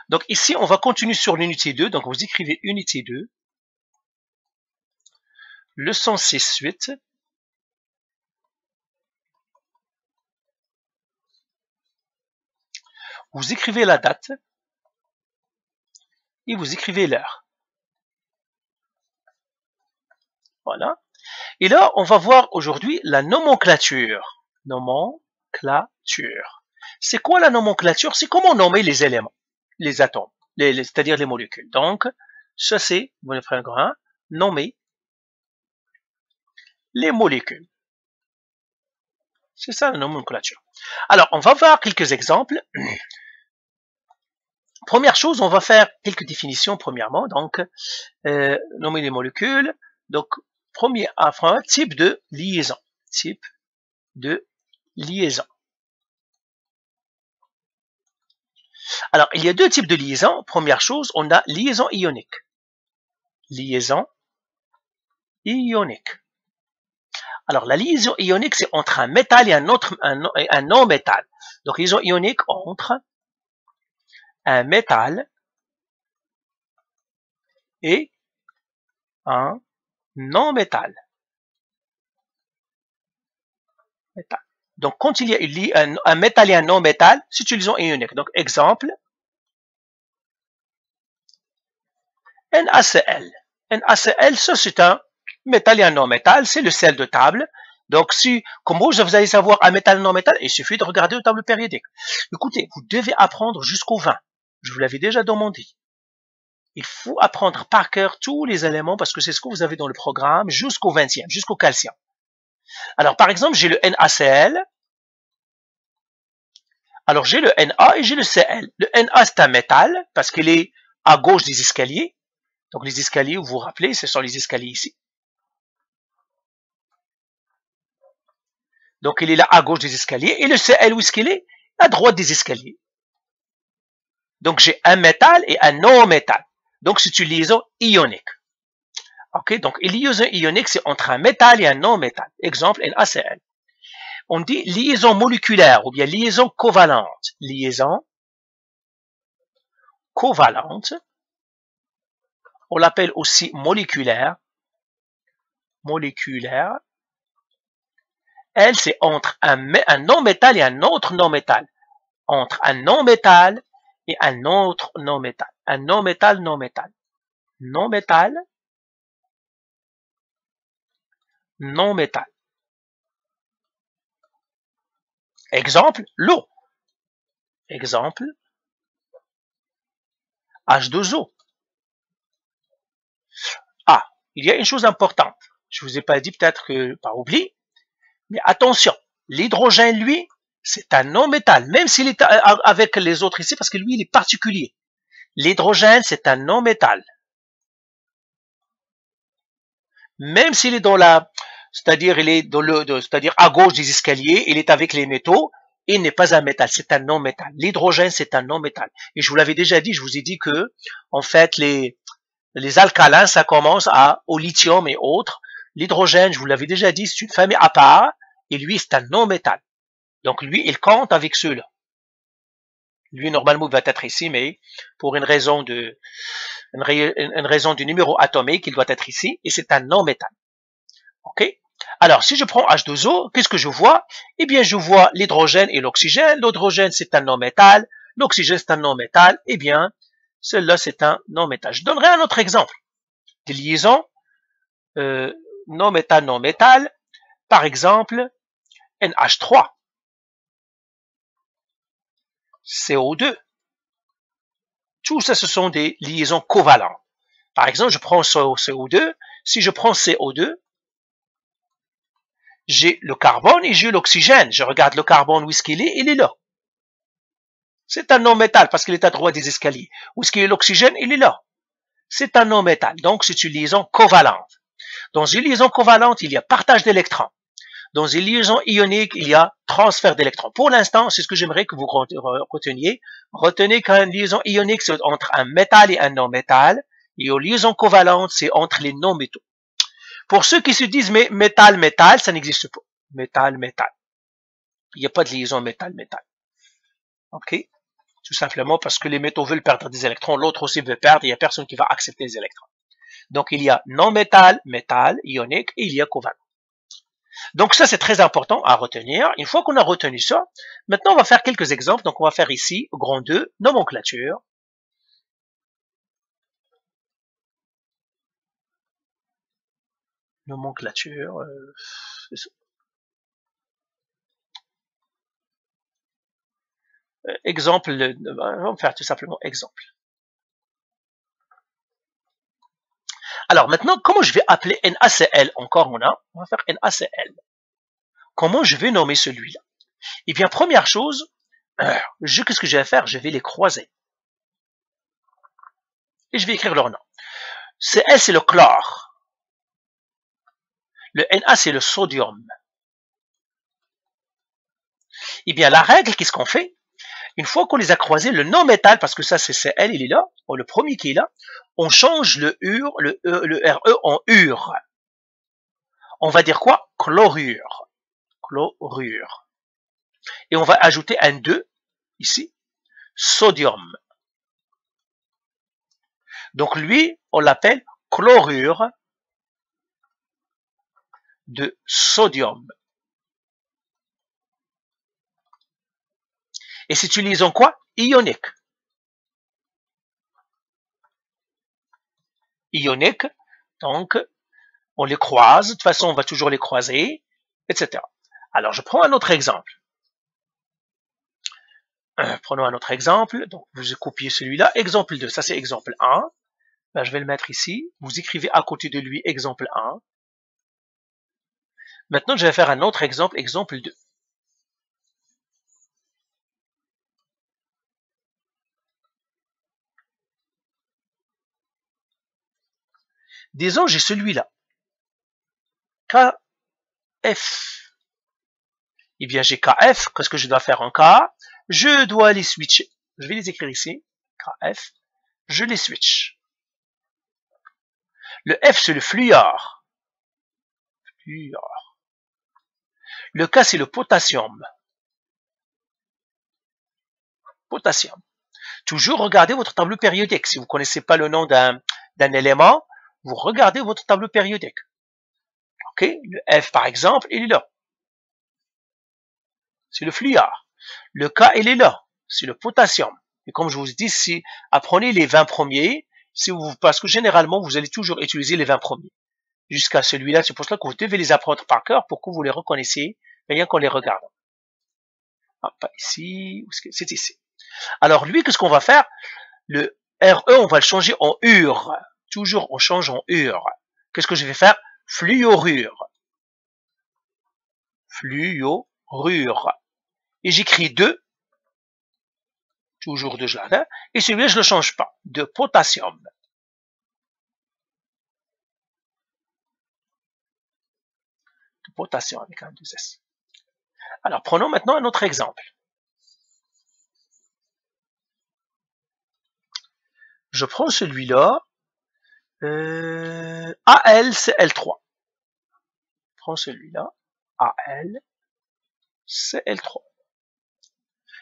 Donc ici, on va continuer sur l'unité 2. Donc vous écrivez unité 2. Leçon 6-8. Vous écrivez la date et vous écrivez l'heure. Voilà. Et là, on va voir aujourd'hui la nomenclature. Nomenclature. C'est quoi la nomenclature? C'est comment nommer les éléments, les atomes, c'est-à-dire les molécules. Donc, ça c'est, vous allez faire un grand 1, nommer les molécules. C'est ça la nomenclature. Alors, on va voir quelques exemples. Première chose, on va faire quelques définitions premièrement. Donc, nommer les molécules. Donc, premier type de liaison. Type de liaison. Alors, il y a deux types de liaison. Première chose, on a liaison ionique. Liaison ionique. Alors, la liaison ionique, c'est entre un métal et un non-métal. Donc, liaison ionique entre un métal et un non-métal. Donc, quand il y a un métal et un non-métal, c'est une liaison ionique. Donc, exemple, NaCl. NaCl, ça c'est un métal et un non-métal, c'est le sel de table. Donc, comment vous allez savoir un métal et un non-métal? Il suffit de regarder le tableau périodique. Écoutez, vous devez apprendre jusqu'au 20. Je vous l'avais déjà demandé. Il faut apprendre par cœur tous les éléments parce que c'est ce que vous avez dans le programme jusqu'au 20e, jusqu'au calcium. Alors, par exemple, j'ai le NaCl. Alors, j'ai le Na et j'ai le Cl. Le Na, c'est un métal parce qu'il est à gauche des escaliers. Donc, les escaliers, vous vous rappelez, ce sont les escaliers ici. Donc, il est là à gauche des escaliers. Et le Cl, où est-ce qu'il est? À droite des escaliers. Donc, j'ai un métal et un non-métal. Donc, c'est une liaison ionique. OK? Donc, une liaison ionique, c'est entre un métal et un non-métal. Exemple, NaCl. On dit liaison moléculaire ou bien liaison covalente. Liaison covalente. On l'appelle aussi moléculaire. Moléculaire. Elle, c'est entre un non-métal et un autre non-métal. Entre un non-métal et un autre non-métal. Un non-métal, non-métal. Non-métal, non-métal. Exemple, l'eau. Exemple, H2O. Ah, il y a une chose importante. Je vous ai pas dit peut-être que par oubli, mais attention, l'hydrogène, lui, c'est un non-métal, même s'il est avec les autres ici, parce que lui, il est particulier. L'hydrogène, c'est un non-métal. Même s'il est dans c'est-à-dire il est c'est-à-dire à gauche des escaliers, il est avec les métaux, il n'est pas un métal, c'est un non-métal. L'hydrogène, c'est un non-métal. Et je vous l'avais déjà dit, je vous ai dit que, en fait, les alcalins, ça commence au lithium et autres. L'hydrogène, je vous l'avais déjà dit, c'est une famille à part, et lui, c'est un non-métal. Donc, lui, il compte avec ceux-là. Lui, normalement, il va être ici, mais pour une raison du numéro atomique, il doit être ici, et c'est un non-métal. OK? Alors, si je prends H2O, qu'est-ce que je vois? Eh bien, je vois l'hydrogène et l'oxygène. L'hydrogène, c'est un non-métal. L'oxygène, c'est un non-métal. Eh bien, celui-là, c'est un non-métal. Je donnerai un autre exemple. Des liaisons non-métal, non-métal. Par exemple, NH3. CO2. Tout ça, ce sont des liaisons covalentes. Par exemple, je prends CO2. Si je prends CO2, j'ai le carbone et j'ai l'oxygène. Je regarde le carbone, où est-ce qu'il est? Il est là. C'est un non-métal parce qu'il est à droite des escaliers. Où est-ce qu'il est l'oxygène? Il est là. C'est un non-métal. Donc, c'est une liaison covalente. Dans une liaison covalente, il y a partage d'électrons. Dans une liaison ionique, il y a transfert d'électrons. Pour l'instant, c'est ce que j'aimerais que vous reteniez. Retenez qu'une liaison ionique, c'est entre un métal et un non-métal. Et une liaison covalente, c'est entre les non-métaux. Pour ceux qui se disent, mais métal, métal, ça n'existe pas. Métal, métal. Il n'y a pas de liaison métal, métal. OK? Tout simplement parce que les métaux veulent perdre des électrons, l'autre aussi veut perdre, il n'y a personne qui va accepter les électrons. Donc il y a non-métal, métal, ionique, et il y a covalent. Donc ça c'est très important à retenir. Une fois qu'on a retenu ça, maintenant on va faire quelques exemples. Donc on va faire ici, grand 2, nomenclature. Nomenclature, exemple, on va faire tout simplement exemple. Alors maintenant, comment je vais appeler NaCl? Encore on va faire NaCl. Comment je vais nommer celui-là? Eh bien, première chose, qu'est-ce que je vais faire? Je vais les croiser. Et je vais écrire leur nom. Cl, c'est le chlore. Le Na, c'est le sodium. Eh bien, la règle, qu'est-ce qu'on fait? Une fois qu'on les a croisés, le non-métal, parce que ça c'est Cl, il est là, le premier qui est là, on change le RE en ur. On va dire quoi? Chlorure. Chlorure. Et on va ajouter un 2, ici, sodium. Donc lui, on l'appelle chlorure de sodium. Et c'est une liaison quoi? Ionique. Ionique, donc on les croise, de toute façon on va toujours les croiser, etc. Alors je prends un autre exemple. Prenons un autre exemple, donc vous copiez celui-là, exemple 2, ça c'est exemple 1. Ben, je vais le mettre ici, vous écrivez à côté de lui exemple 1. Maintenant je vais faire un autre exemple, exemple 2. Disons j'ai celui-là, KF. Eh bien j'ai KF, qu'est-ce que je dois faire en K? Je dois les switcher. Je vais les écrire ici, KF, je les switch. Le F c'est le fluor. Le K c'est le potassium. Potassium. Toujours regardez votre tableau périodique. Si vous ne connaissez pas le nom d'un élément, vous regardez votre tableau périodique. Ok, le F par exemple, il est là. C'est le fluor. Le K, il est là. C'est le potassium. Et comme je vous dis, si apprenez les 20 premiers, parce que généralement, vous allez toujours utiliser les 20 premiers. Jusqu'à celui-là, c'est pour cela que vous devez les apprendre par cœur pour que vous les reconnaissiez, rien qu'en les regardant. Ah, pas ici, c'est ici. Alors lui, qu'est-ce qu'on va faire? Le RE, on va le changer en ur. Toujours, on change en ur. Qu'est-ce que je vais faire? Fluorure. Fluorure. Et j'écris 2. Toujours de jardin. Et celui-là, je ne le change pas. De potassium. De potassium avec un 2S. Alors, prenons maintenant un autre exemple. Je prends celui-là. AlCl3. Je prends celui-là. AlCl3.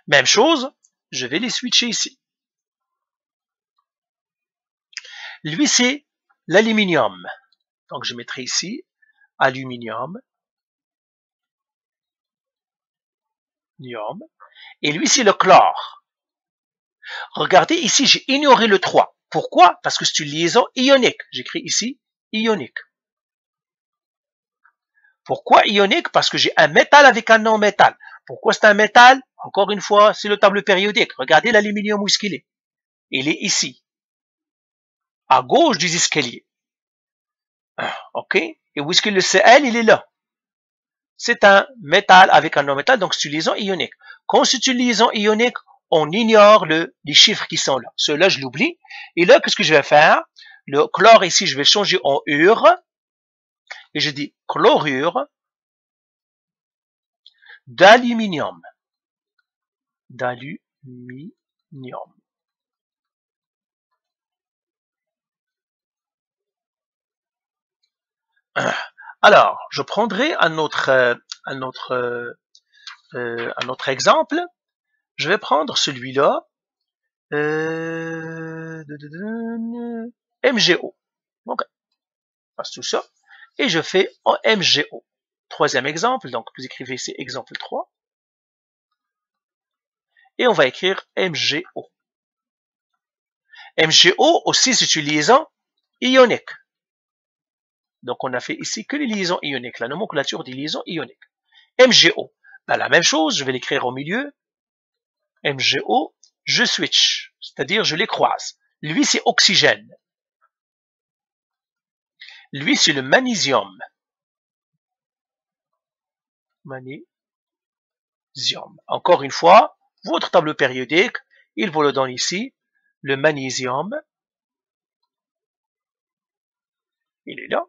Même chose, je vais les switcher ici. Lui, c'est l'aluminium. Donc, je mettrai ici aluminium. Et lui, c'est le chlore. Regardez, ici, j'ai ignoré le 3. Pourquoi? Parce que c'est une liaison ionique. J'écris ici ionique. Pourquoi ionique? Parce que j'ai un métal avec un non-métal. Pourquoi c'est un métal? Encore une fois, c'est le tableau périodique. Regardez l'aluminium où est-ce qu'il est. Il est ici, à gauche du escalier. Ok? Et où est-ce que le Cl, il est là? C'est un métal avec un non-métal, donc c'est une liaison ionique. Quand c'est une liaison ionique, on ignore les chiffres qui sont là. Ceux-là, je l'oublie. Et là, qu'est-ce que je vais faire? Le chlore ici, je vais changer en ur. Et je dis chlorure d'aluminium. D'aluminium. Alors, je prendrai un autre exemple. Je vais prendre celui-là. MgO. Donc, je passe tout ça. Et je fais en MgO. Troisième exemple, donc vous écrivez ici exemple 3. Et on va écrire MgO. MgO aussi, c'est une liaison ionique. Donc, on a fait ici que les liaisons ioniques, la nomenclature des liaisons ioniques. MgO, ben, la même chose, je vais l'écrire au milieu. MgO, je switch, c'est-à-dire je les croise. Lui, c'est oxygène. Lui, c'est le magnésium. Magnésium. Encore une fois, votre tableau périodique, il vous le donne ici. Le magnésium, il est là.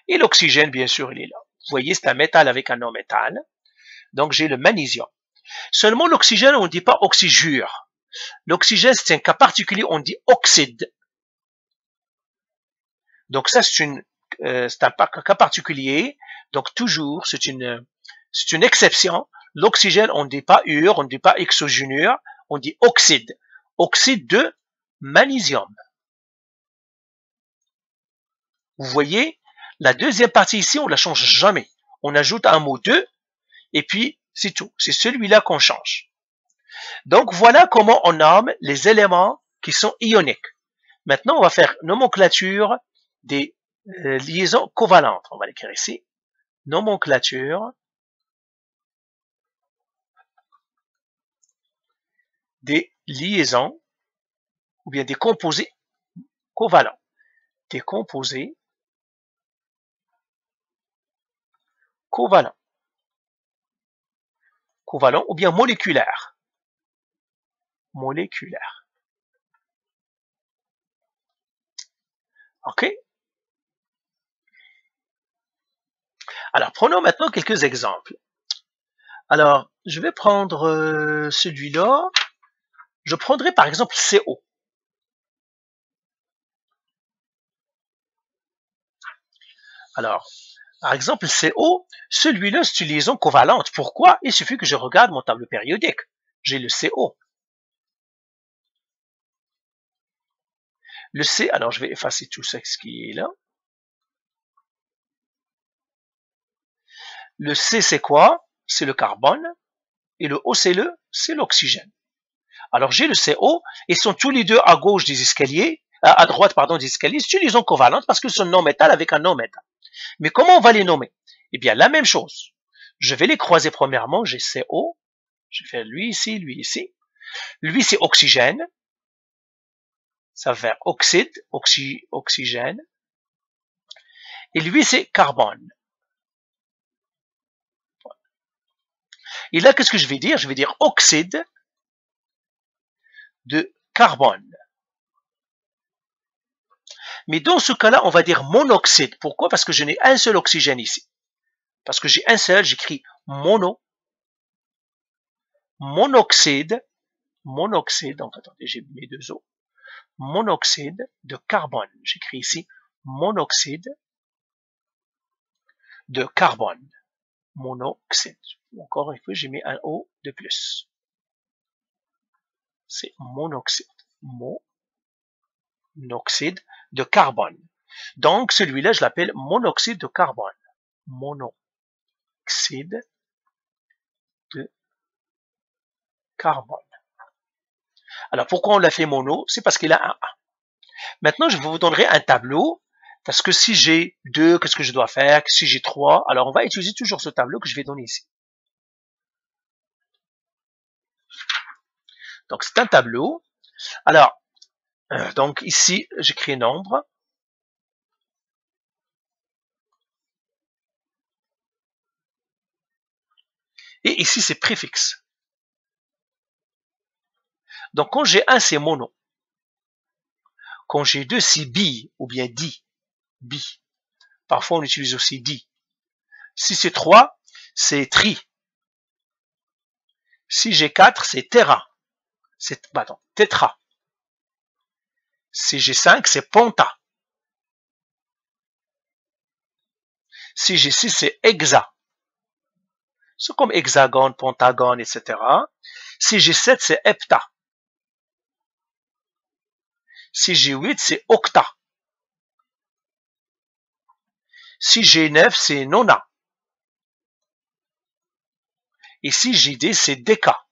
Et l'oxygène, bien sûr, il est là. Vous voyez, c'est un métal avec un non-métal. Donc, j'ai le magnésium. Seulement, l'oxygène, on ne dit pas oxygure. L'oxygène, c'est un cas particulier, on dit oxyde. Donc, ça, c'est un cas particulier. Donc, toujours, c'est une exception. L'oxygène, on ne dit pas ure, on ne dit pas exogénure, on dit oxyde. Oxyde de magnésium. Vous voyez, la deuxième partie ici, on ne la change jamais. On ajoute un mot 2, et puis c'est tout. C'est celui-là qu'on change. Donc, voilà comment on nomme les éléments qui sont ioniques. Maintenant, on va faire nomenclature des liaisons covalentes. On va l'écrire ici. Nomenclature des liaisons ou bien des composés covalents. Des composés covalents. Covalents ou bien moléculaires. Moléculaires. OK? Alors, prenons maintenant quelques exemples. Alors, je vais prendre celui-là. Je prendrai par exemple CO. Alors, par exemple, CO, celui-là, c'est une liaison covalente. Pourquoi? Il suffit que je regarde mon tableau périodique. J'ai le CO. Le C, alors je vais effacer tout ça, ce qui est là. Le C, c'est quoi? C'est le carbone. Et le O, c'est l'oxygène. Alors, j'ai le CO. Ils sont tous les deux à gauche des escaliers, à droite, pardon, des escaliers. C'est une liaison covalente parce qu'ils sont non-métal avec un non-métal. Mais comment on va les nommer? Eh bien, la même chose. Je vais les croiser premièrement. J'ai CO. Je vais faire lui ici, lui ici. Lui, c'est oxygène. Ça va faire oxyde, oxygène. Et lui, c'est carbone. Et là, qu'est-ce que je vais dire? Je vais dire oxyde de carbone. Mais dans ce cas-là, on va dire monoxyde. Pourquoi? Parce que je n'ai un seul oxygène ici. Parce que j'ai un seul, j'écris monoxyde, donc attendez, j'ai mes deux O, monoxyde de carbone. J'écris ici monoxyde de carbone. Monoxyde. Encore une fois, j'ai mis un O de plus. C'est monoxyde. Monoxyde de carbone. Donc, celui-là, je l'appelle monoxyde de carbone. Monoxyde de carbone. Alors, pourquoi on l'a fait mono? C'est parce qu'il a un A. Maintenant, je vous donnerai un tableau, parce que si j'ai 2, qu'est-ce que je dois faire? Si j'ai 3, alors on va utiliser toujours ce tableau que je vais donner ici. Donc, c'est un tableau. Alors, donc ici, j'écris nombre. Et ici, c'est préfixe. Donc, quand j'ai 1, c'est mono. Quand j'ai 2, c'est bi, ou bien di. Bi. Parfois, on utilise aussi di. Si c'est 3, c'est tri. Si j'ai 4, c'est tera. Pardon, tétra. Si j'ai 5, c'est penta. Si j'ai 6, c'est hexa. C'est comme hexagone, pentagone, etc. Si j'ai 7, c'est hepta. Si j'ai 8, c'est octa. Si j'ai 9, c'est nona. Et si j'ai 10, c'est déca.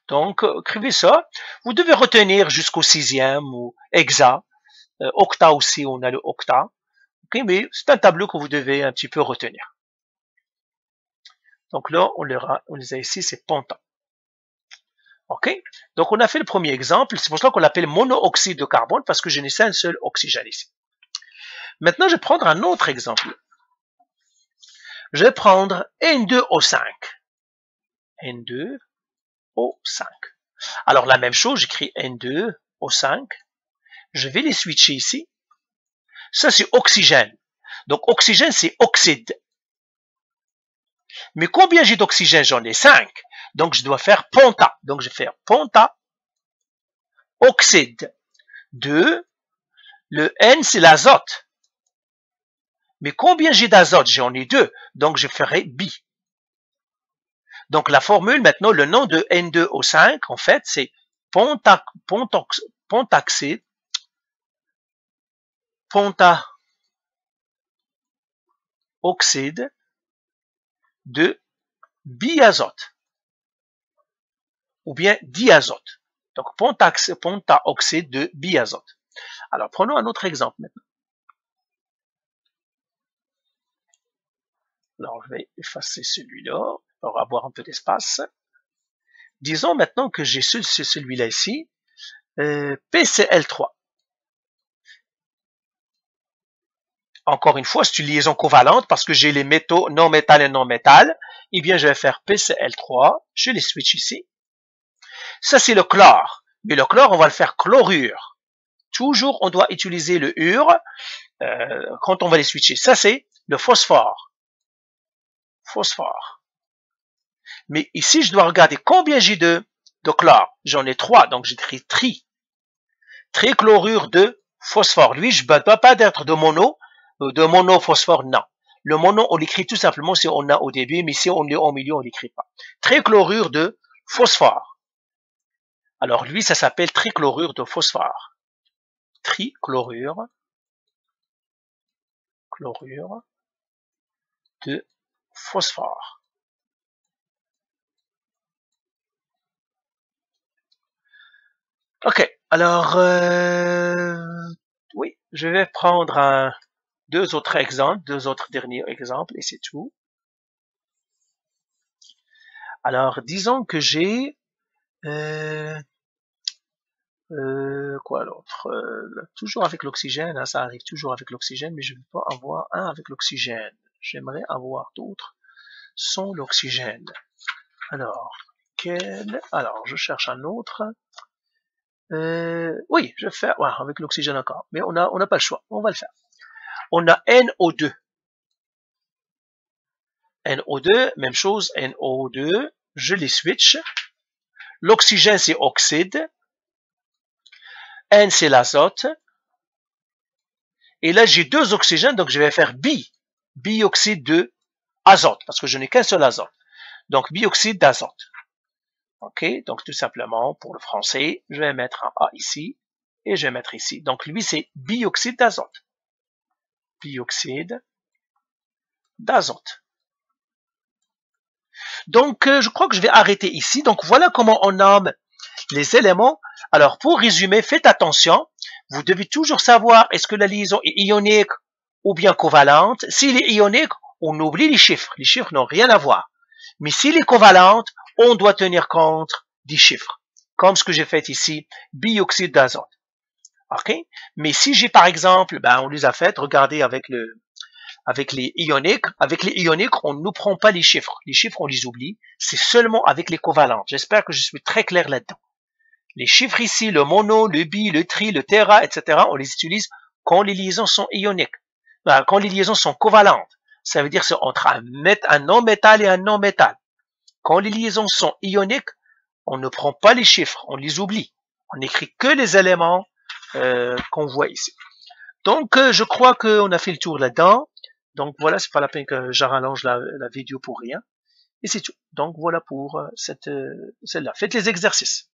Donc, écrivez ça. Vous devez retenir jusqu'au 6e ou hexa. Octa aussi, on a le octa. Okay, mais c'est un tableau que vous devez un petit peu retenir. Donc là, on les a ici, c'est penta. OK? Donc, on a fait le premier exemple. C'est pour ça qu'on l'appelle monooxyde de carbone, parce que je n'ai qu'un seul oxygène ici. Maintenant, je vais prendre un autre exemple. Je vais prendre N2O5. N2O5. Alors, la même chose, j'écris N2O5. Je vais les switcher ici. Ça, c'est oxygène. Donc, oxygène, c'est oxyde. Mais combien j'ai d'oxygène? J'en ai 5. Donc, je dois faire penta. Donc, je vais faire penta, oxyde. 2. Le N, c'est l'azote. Mais combien j'ai d'azote? J'en ai 2. Donc, je ferai bi. Donc, la formule, maintenant, le nom de N2O5, en fait, c'est pentaxide, pentaoxyde de biazote. Ou bien diazote. Donc, pentaoxyde de biazote. Alors, prenons un autre exemple maintenant. Alors, je vais effacer celui-là pour avoir un peu d'espace. Disons maintenant que j'ai celui-là ici, PCl3. Encore une fois, c'est une liaison covalente parce que j'ai les métaux non-métal et non-métal. Eh bien, je vais faire PCl3. Je les switch ici. Ça, c'est le chlore. Mais le chlore, on va le faire chlorure. Toujours, on doit utiliser le ure quand on va les switcher. Ça, c'est le phosphore. Phosphore. Mais ici, je dois regarder combien j'ai de chlore. J'en ai 3, donc j'écris trichlorure de phosphore. Lui, je ne dois pas être de monophosphore, non. Le mono, on l'écrit tout simplement si on a au début, mais si on est au milieu, on l'écrit pas. Trichlorure de phosphore. Alors lui, ça s'appelle trichlorure de phosphore. Trichlorure de phosphore. Ok, alors oui, je vais prendre deux autres exemples, deux autres derniers exemples et c'est tout. Alors, disons que j'ai quoi l'autre? Toujours avec l'oxygène, hein, ça arrive toujours avec l'oxygène, mais je ne veux pas avoir un avec l'oxygène. J'aimerais avoir d'autres sans l'oxygène. Alors, alors, je cherche un autre. Oui, je vais faire avec l'oxygène encore, mais on n'a pas le choix, on va le faire. On a NO2. NO2, même chose, NO2, je les switch. L'oxygène, c'est oxyde. N, c'est l'azote. Et là, j'ai deux oxygènes, donc je vais faire bioxyde de azote, parce que je n'ai qu'un seul azote. Donc, bioxyde d'azote. OK, donc tout simplement, pour le français, je vais mettre un A ici, et je vais mettre ici. Donc, lui, c'est bioxyde d'azote. Bioxyde d'azote. Donc, je crois que je vais arrêter ici. Donc, voilà comment on nomme les éléments. Alors, pour résumer, faites attention. Vous devez toujours savoir est-ce que la liaison est ionique ou bien covalente. S'il est ionique, on oublie les chiffres. Les chiffres n'ont rien à voir. Mais s'il est covalente, on doit tenir compte des chiffres. Comme ce que j'ai fait ici, bioxyde d'azote. OK? Mais si j'ai par exemple, on les a fait, regardez avec les ioniques. Avec les ioniques, on ne prend pas les chiffres. Les chiffres, on les oublie. C'est seulement avec les covalentes. J'espère que je suis très clair là-dedans. Les chiffres ici, le mono, le bi, le tri, le téra, etc., on les utilise quand les liaisons sont ioniques. Quand les liaisons sont covalentes. Ça veut dire c'est entre un non-métal et un non-métal. Quand les liaisons sont ioniques, on ne prend pas les chiffres, on les oublie. On n'écrit que les éléments qu'on voit ici. Donc, je crois qu'on a fait le tour là-dedans. Donc voilà, c'est pas la peine que je rallonge la vidéo pour rien. Et c'est tout. Donc voilà pour celle-là. Faites les exercices.